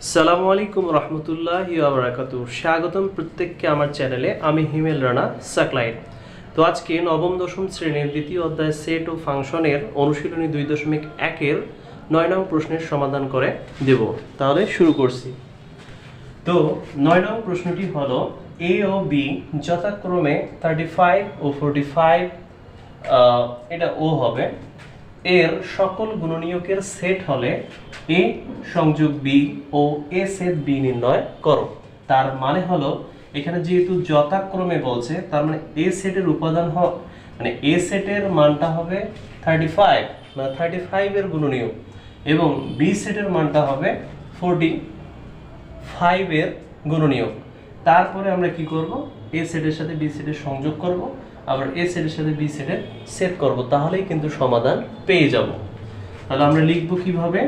আসসালামু আলাইকুম রহমতুল্লাহি ওয়া বারাকাতুহু। স্বাগতম প্রত্যেককে আমার চ্যানেলে। আমি হিমেল রানা সাকলাইন। তো আজকে নবম-দশম শ্রেণীর দ্বিতীয় অধ্যায় সেট ও ফাংশনের অনুশীলনী 2.1 এর 9 নং প্রশ্নের সমাধান করে দেব। তাহলে শুরু করছি। তো 9 নং প্রশ্নটি হলো এ ও বি যথাক্রমে 35 ও 45 এটা ও হবে, এর সকল গুণনীয়কের সেট হলে এ সংযোগ বি ও এ সেট বি নির্ণয় করো। তার মানে হলো এখানে যেহেতু যথাক্রমে বলছে, তার মানে এ সেটের উপাদান মানে এ সেটের মানটা হবে 35, মানে 35 এর গুণনীয়ক, এবং বি সেটের মানটা হবে 45 এর গুণনীয়ক। তারপরে আমরা কি করব, এ সেটের সাথে বি সেটের সংযোগ করব, আবার এ সেটের সাথে বি সেটের সেট করব, তাহলেই কিন্তু সমাধান পেয়ে যাব। তাহলে আমরা লিখব কিভাবে,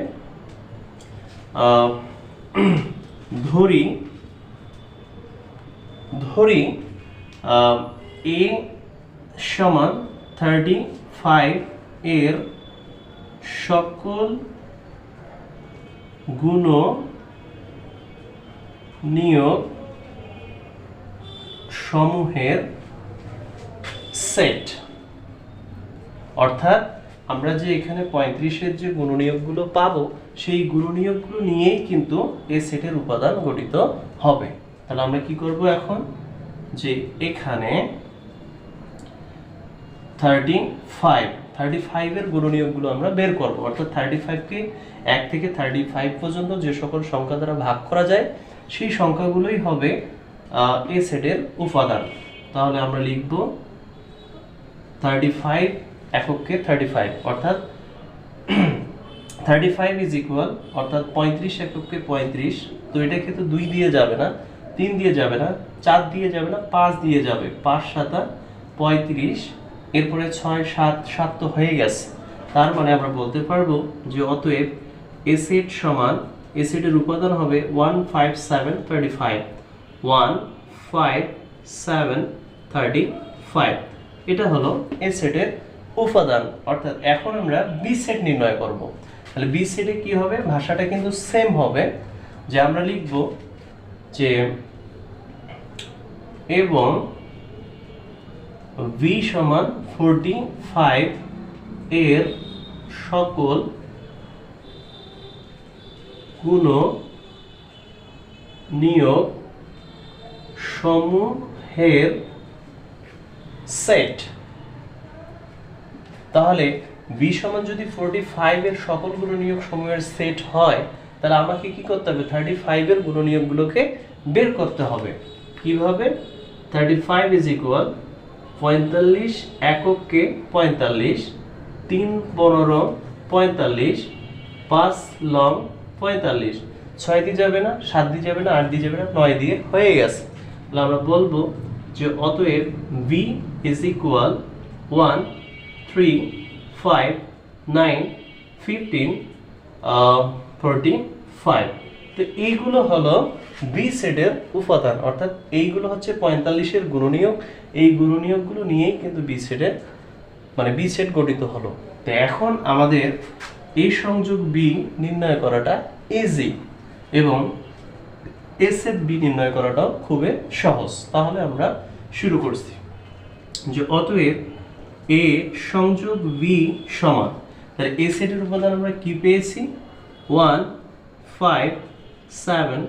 ধরি এ সমান 35 এর সকল গুণনীয়ক সমূহের সেট। অর্থাৎ আমরা যে এখানে 35-এর যে গুণনীয়কগুলো পাবো, সেই গুণনীয়কগুলো নিয়েই কিন্তু এই সেটের উপাদান গঠিত হবে। তাহলে আমরা কি করব এখন, যে এখানে 35 এর গুণনীয়কগুলো আমরা বের করব। অর্থাৎ 35 কে 1 থেকে 35 পর্যন্ত যে সকল সংখ্যা দ্বারা ভাগ করা যায়, সেই সংখ্যাগুলোই হবে এ সেটের উপাদান। তাহলে আমরা লিখব 35 এককে 35, অর্থাৎ 35 ইজ ইকুয়াল, অর্থাৎ 35 এককে 35। তো এটাকে তো 2 দিয়ে যাবে না, 3 দিয়ে যাবে না, 4 দিয়ে যাবে না, 5 দিয়ে যাবে। 5 7 35, এরপরে 6 7 7 তো হয়ে গেছে। তার মানে আমরা বলতে পারবো যে অতএব এ সেট সমান, এ সেটের উপাদান হবে 1 5 7 35, 1 5 7 35। এটা হলো এ সেটের উপাদান। অর্থাৎ এখন আমরা বি সেট নির্ণয় করব। তাহলে বি সেটে কি হবে, ভাষাটা কিন্তু সেম হবে, যে আমরা লিখব যে এবং ভি সমান 45 এর সকল গুণনীয়ক সমূহের সেট। তাহলে বি সমান যদি 45 এর সকল গুণনীয়ক সমূহের সেট হয়, তাহলে আমাকে কি করতে হবে, 35 এর গুণনীয়কগুলোকে বের করতে হবে। কিভাবে, 35 ইজ ইকুয়াল 45 এককে 45, 3 15 45, 5 লং 45, 6 দিয়ে যাবে না, 7 দিয়ে যাবে না, 8 দিয়ে যাবে না, 9 দিয়ে হয়ে গেছে। তাহলে আমরা বলবো যে অতএব v ইজ ইকুয়াল 1 3 5 9 15 45। তো এইগুলো হলো বি সেটের উপাদান। অর্থাৎ এইগুলো হচ্ছে 45 এর গুণনীয়ক, এই গুণনীয়কগুলো নিয়েই কিন্তু বি সেটের, মানে বি সেট গঠিত হলো। তো এখন আমাদের এই সংযোগ বি নির্ণয় করাটা ইজি, এবং এ সেট বি নির্ণয় করাটাও খুবই সহজ। তাহলে আমরা শুরু করছি, যে অতএব এ সংযোগ বি সমান, তাহলে এ সেটের উপাদান আমরা কি পেয়েছি, 1 5 7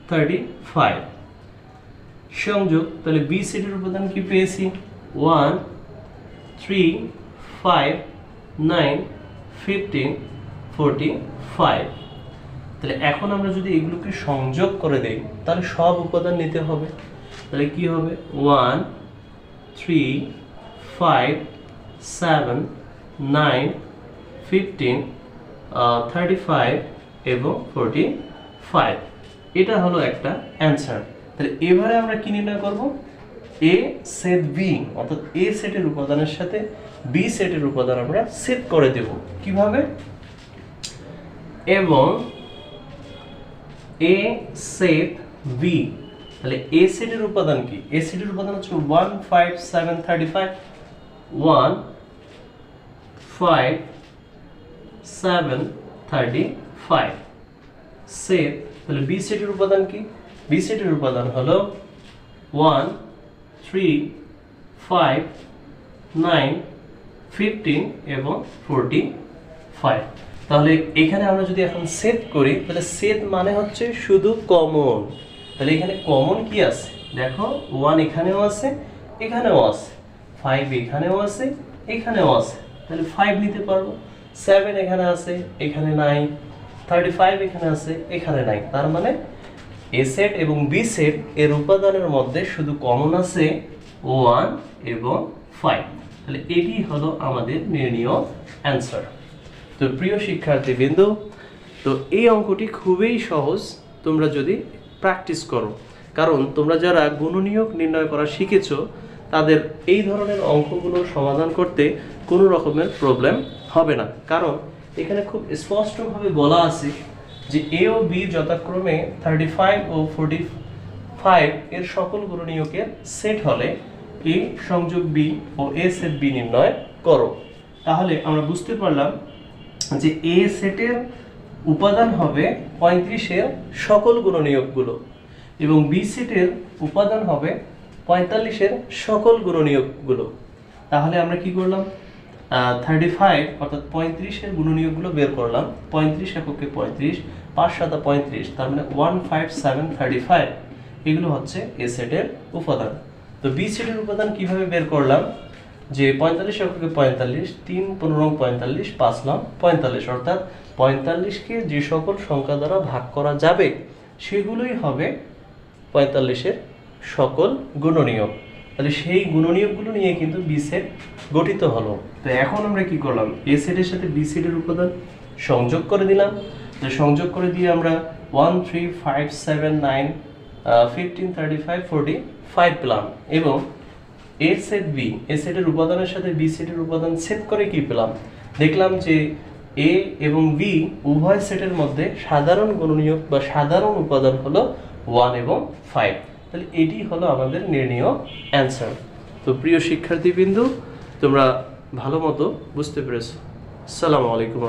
35 সংযোগ, তাহলে বি সেটের উপাদান কি পেয়েছি, 1 3 5 9 15 45। তাহলে এখন আমরা যদি এগুলোকে সংযোগ করে দেই, তাহলে সব উপাদান নিতে হবে। তাহলে কি হবে, 1 3 5 7 9 15 35 এবং 45। এটা হলো একটা অ্যান্সার। তাহলে এবারে আমরা কি নির্ণয় করব, এ সেট বি, অর্থাৎ এ সেটের উপাদানের সাথে বি সেটের উপাদান আমরা সেট করে দেব। কিভাবে, এবং এ সেট বি, তাহলে এ সেটের উপাদান কি, এ সেটের উপাদান হচ্ছে 1 5 7 35, 1 5 7 35 সেট তাহলে বি সেটের উপাদান কি? বি সেটের উপাদান হলো 1 3 5 9 15 এবং 45। তাহলে এখানে আমরা যদি এখন সেট করি, তাহলে সেট মানে হচ্ছে শুধু কমন। তাহলে এখানে কমন কি আছে? দেখো 1 এখানেও আছে, এখানেও আছে, 5 এখানেও আছে, এখানেও আছে, তাহলে 5 নিতে পারবো। 7 এখানে আছে, এখানে নাই, 35 এখানে আছে, এখানে নাই। তার মানে এ সেট এবং বি সেট এর উপাদানের মধ্যে শুধু কমন আছে 1 এবং 5। তাহলে এটি হলো আমাদের নির্ণীয় অ্যান্সার। তো প্রিয় শিক্ষার্থীবৃন্দ, তো এই অঙ্কটি খুবই সহজ তোমরা যদি প্র্যাকটিস করো, কারণ তোমরা যারা গুণনীয়ক নির্ণয় করা শিখেছো তাদের এই ধরনের অঙ্কগুলো সমাধান করতে কোনো রকমের প্রবলেম হবে না। কারণ এখানে খুব স্পষ্টভাবে বলা আছে যে এ ও বি যথাক্রমে 35 ও 45 এর সকল গুণনীয়কের সেট হলে এ সংযোগ বি ও এ সেট বি নির্ণয় করো। তাহলে আমরা বুঝতে পারলাম যে এ সেটের উপাদান হবে 35 এর সকল গুণনীয়কগুলো এবং বি সেটের উপাদান হবে 45 এর সকল গুণনীয়কগুলো। তাহলে আমরা কি করলাম? 35 অর্থাৎ 35 এর গুণনীয়কগুলো বের করলাম। 35 এককে 35, 5 7 35, তার মানে 15735 এগুলো হচ্ছে এ সেটের উপাদান। তো বি সেটের উপাদান কিভাবে বের করলাম? যে 45 এককে 45, 3 15 45, 5 9 45, অর্থাৎ 45কে যে সকল সংখ্যা দ্বারা ভাগ করা যাবে সেগুলোই হবে 45 এর সকল গুণনীয়ক। তাহলে সেই গুণনীয়কগুলো নিয়ে কিন্তু বি সেট গঠিত হলো। তো এখন আমরা কি করলাম? এ সেটের সাথে বি সেটের উপাদান সংযোগ করে দিলাম। তো সংযোগ করে দিয়ে আমরা 1 3 5 7 9 15 35 45 পেলাম এবং এ সেট বি, এ সেটের উপাদানের সাথে বি সেটের উপাদান সেট করে কি পেলাম? দেখলাম যে এ এবং বি উভয় সেটের মধ্যে সাধারণ গুণনীয়ক বা সাধারণ উপাদান হলো 1 এবং 5। তাহলে এটি হলো আমাদের নির্ণীয় অ্যান্সার। তো প্রিয় শিক্ষার্থীবৃন্দ, তোমরা ভালো মতো বুঝতে পেরেছো। আসসালামু আলাইকুম।